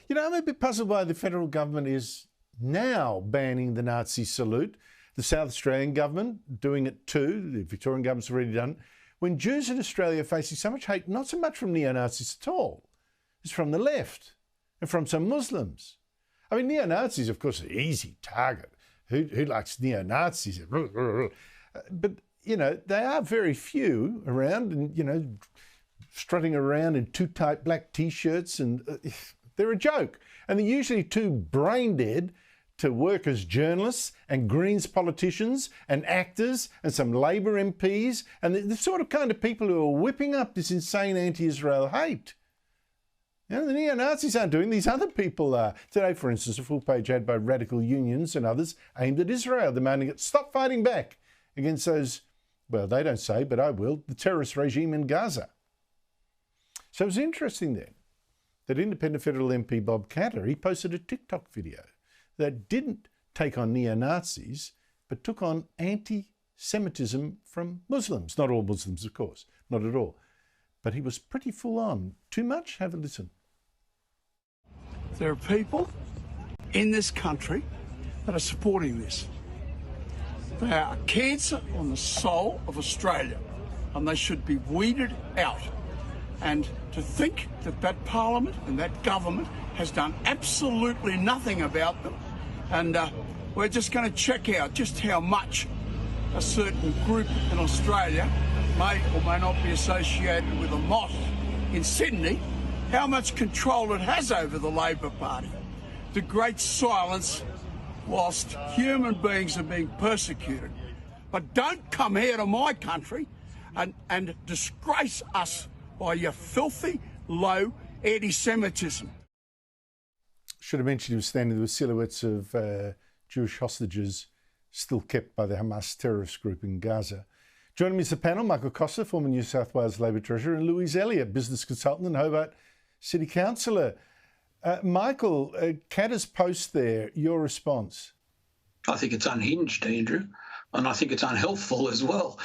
You know, I'm a bit puzzled why the federal government is now banning the Nazi salute. The South Australian government doing it too. The Victorian government's already done it. When Jews in Australia are facing so much hate, not so much from neo-Nazis at all. It's from the left and from some Muslims. I mean, neo-Nazis, of course, are an easy target. Who likes neo-Nazis? But, you know, they are very few around and, you know, strutting around in too tight black T-shirts, and they're a joke. And they're usually too brain dead to work as journalists and Greens politicians and actors and some Labor MPs and the sort of kind of people who are whipping up this insane anti-Israel hate. You know, the neo-Nazis aren't doing, these other people are. Today, for instance, a full-page ad by radical unions and others aimed at Israel, demanding it stop fighting back against those, well, they don't say, but I will, the terrorist regime in Gaza. So it was interesting then that independent federal MP Bob Katter, he posted a TikTok video that didn't take on neo-Nazis, but took on anti-Semitism from Muslims. Not all Muslims, of course, not at all. But he was pretty full on. Too much? Have a listen. There are people in this country that are supporting this. They are a cancer on the soul of Australia, and they should be weeded out. And to think that that Parliament and that government has done absolutely nothing about them, and we're just going to check out just how much a certain group in Australia may or may not be associated with a mosque in Sydney, how much control it has over the Labor Party. The great silence whilst human beings are being persecuted. But don't come here to my country and disgrace us by your filthy, low anti-Semitism. Should have mentioned he was standing with silhouettes of Jewish hostages still kept by the Hamas terrorist group in Gaza. Joining me is the panel, Michael Costa, former New South Wales Labor Treasurer, and Louise Elliot, business consultant and Hobart City Councillor. Michael, Katter's post there, your response? I think it's unhinged, Andrew, and I think it's unhelpful as well.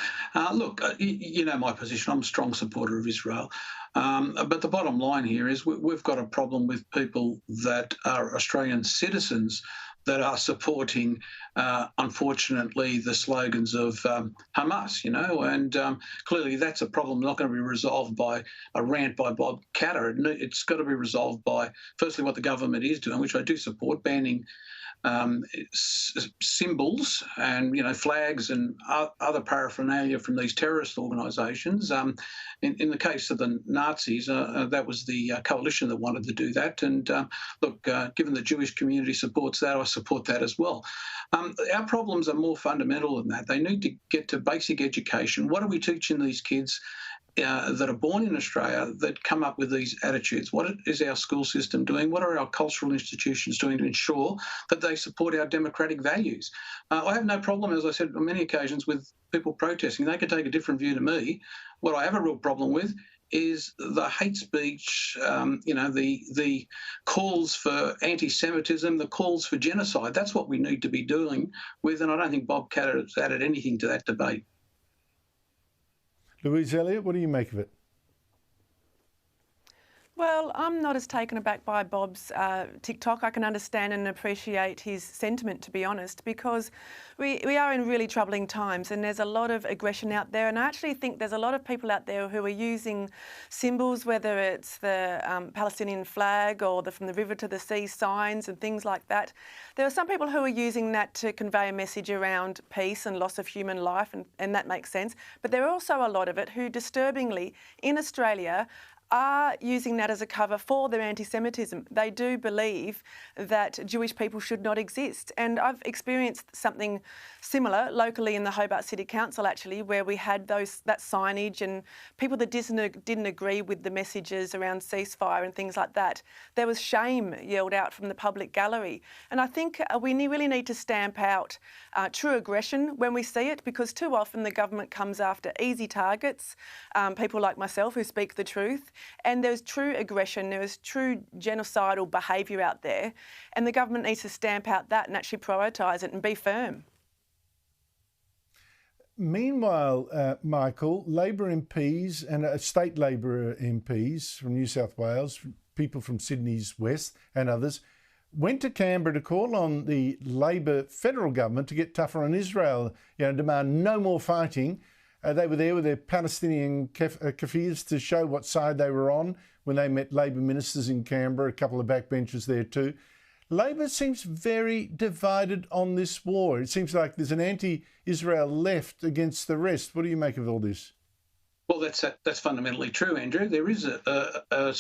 Look, you know my position. I'm a strong supporter of Israel. But the bottom line here is we've got a problem with people that are Australian citizens that are supporting, unfortunately, the slogans of Hamas, you know, and clearly that's a problem not going to be resolved by a rant by Bob Katter. It's got to be resolved by, firstly, what the government is doing, which I do support, banning symbols and, you know, flags and other paraphernalia from these terrorist organisations. In the case of the Nazis, that was the coalition that wanted to do that. And look, given the Jewish community supports that, I support that as well. Our problems are more fundamental than that. They need to get to basic education. What are we teaching these kids that are born in Australia that come up with these attitudes? What is our school system doing? What are our cultural institutions doing to ensure that they support our democratic values? I have no problem, as I said on many occasions, with people protesting. They can take a different view to me. What I have a real problem with is the hate speech, you know, the calls for anti-Semitism, the calls for genocide. That's what we need to be dealing with, and I don't think Bob Katter has added anything to that debate. Louise Elliot, what do you make of it? Well, I'm not as taken aback by Bob's TikTok. I can understand and appreciate his sentiment, to be honest, because we are in really troubling times and there's a lot of aggression out there. And I actually think there's a lot of people out there who are using symbols, whether it's the Palestinian flag or the From the River to the Sea signs and things like that. There are some people who are using that to convey a message around peace and loss of human life, and that makes sense. But there are also a lot of it who, disturbingly, in Australia, are using that as a cover for their anti-Semitism. They do believe that Jewish people should not exist. And I've experienced something similar locally in the Hobart City Council, actually, where we had that signage and people that didn't agree with the messages around ceasefire and things like that. There was shame yelled out from the public gallery. And I think we really need to stamp out true aggression when we see it, because too often the government comes after easy targets, people like myself who speak the truth. And there's true aggression, there is true genocidal behaviour out there, and the government needs to stamp out that and actually prioritise it and be firm. Meanwhile, Michael, Labor MPs and state Labor MPs from New South Wales, people from Sydney's West and others, went to Canberra to call on the Labor federal government to get tougher on Israel, demand no more fighting. They were there with their Palestinian kafirs to show what side they were on when they met Labor ministers in Canberra, a couple of backbenchers there too. Labor seems very divided on this war. It seems like there's an anti-Israel left against the rest. What do you make of all this? Well, that's fundamentally true, Andrew. There is a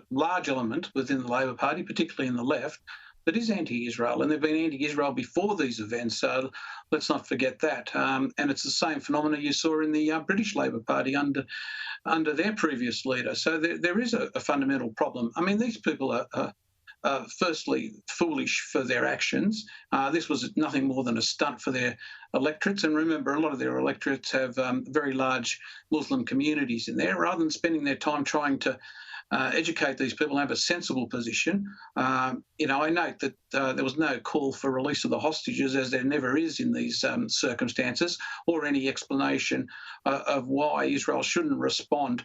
large element within the Labor Party, particularly in the left, that is anti-Israel, and they've been anti-Israel before these events, so let's not forget that. And it's the same phenomena you saw in the British Labor Party under their previous leader. So there is a fundamental problem. I mean, these people are firstly foolish for their actions. This was nothing more than a stunt for their electorates, and remember, a lot of their electorates have very large Muslim communities in there. Rather than spending their time trying to educate these people and have a sensible position. I note that there was no call for release of the hostages, as there never is in these circumstances, or any explanation of why Israel shouldn't respond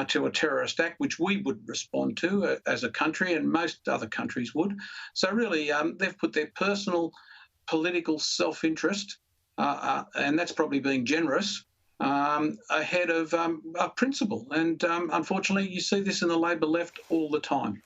to a terrorist act, which we would respond to as a country, and most other countries would. So really, they've put their personal political self-interest, and that's probably being generous, ahead of a principle. And unfortunately, you see this in the Labor left all the time.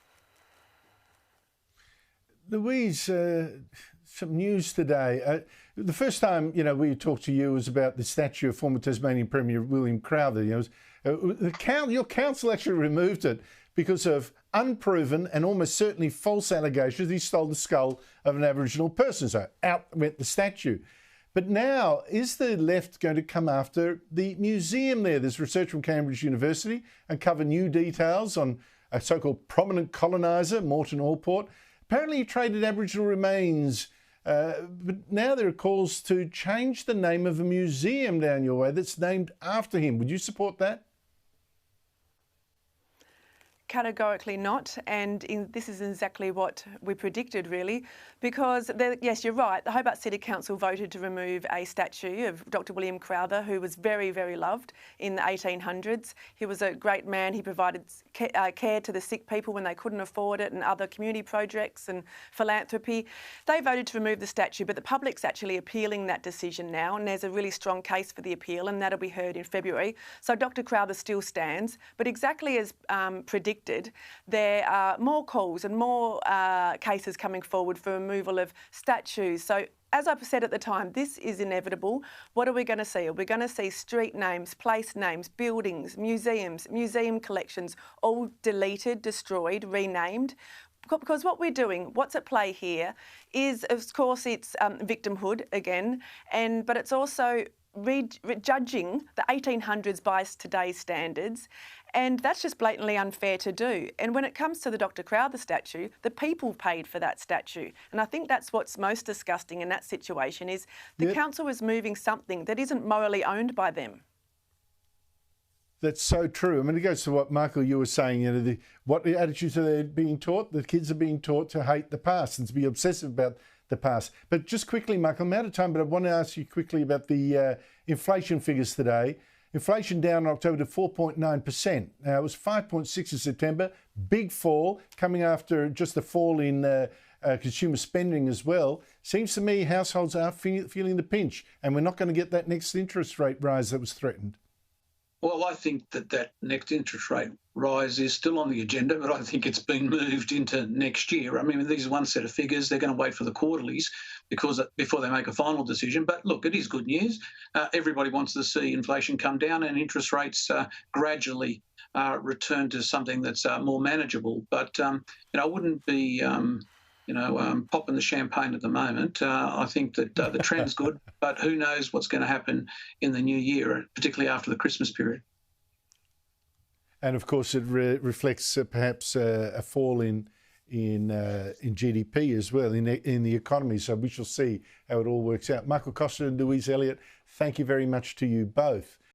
Louise, some news today. The first time, we talked to you was about the statue of former Tasmanian Premier William Crowther. Your council actually removed it because of unproven and almost certainly false allegations he stole the skull of an Aboriginal person. So out went the statue. But now, is the left going to come after the museum there? There's research from Cambridge University uncover new details on a so-called prominent coloniser, Morton Allport. Apparently he traded Aboriginal remains, but now there are calls to change the name of a museum down your way that's named after him. Would you support that? Categorically not, and this is exactly what we predicted, really, because, yes, you're right, the Hobart City Council voted to remove a statue of Dr. William Crowther, who was very, very loved in the 1800s. He was a great man. He provided care to the sick people when they couldn't afford it, and other community projects and philanthropy. They voted to remove the statue, but the public's actually appealing that decision now, and there's a really strong case for the appeal, and that'll be heard in February. So Dr. Crowther still stands, but exactly as predicted, there are more calls and more cases coming forward for removal of statues. So as I said at the time, this is inevitable. What are we going to see? Are we going to see street names, place names, buildings, museums, museum collections all deleted, destroyed, renamed? Because what we're doing, what's at play here is, of course, it's victimhood again, but it's also judging the 1800s by today's standards, and that's just blatantly unfair to do. And when it comes to the Dr. Crowther statue, the people paid for that statue, and I think that's what's most disgusting in that situation is the council is moving something that isn't morally owned by them. That's so true. I mean, it goes to what, Michael, you were saying, what the attitudes are they being taught? The kids are being taught to hate the past and to be obsessive about the past. But just quickly, Michael, I'm out of time, but I want to ask you quickly about the inflation figures today. Inflation down in October to 4.9%. Now, it was 5.6 in September. Big fall, coming after just a fall in consumer spending as well. Seems to me households are feeling the pinch, and we're not going to get that next interest rate rise that was threatened. Well, I think that next interest rate rise is still on the agenda, but I think it's been moved into next year. I mean, these are one set of figures. They're going to wait for the quarterlies before they make a final decision. But look, it is good news. Everybody wants to see inflation come down and interest rates gradually return to something that's more manageable. But I wouldn't be popping the champagne at the moment. I think that the trend's good, but who knows what's going to happen in the new year, particularly after the Christmas period. And of course, it reflects perhaps a fall in GDP as well, in the economy. So we shall see how it all works out. Michael Costa and Louise Elliot, thank you very much to you both.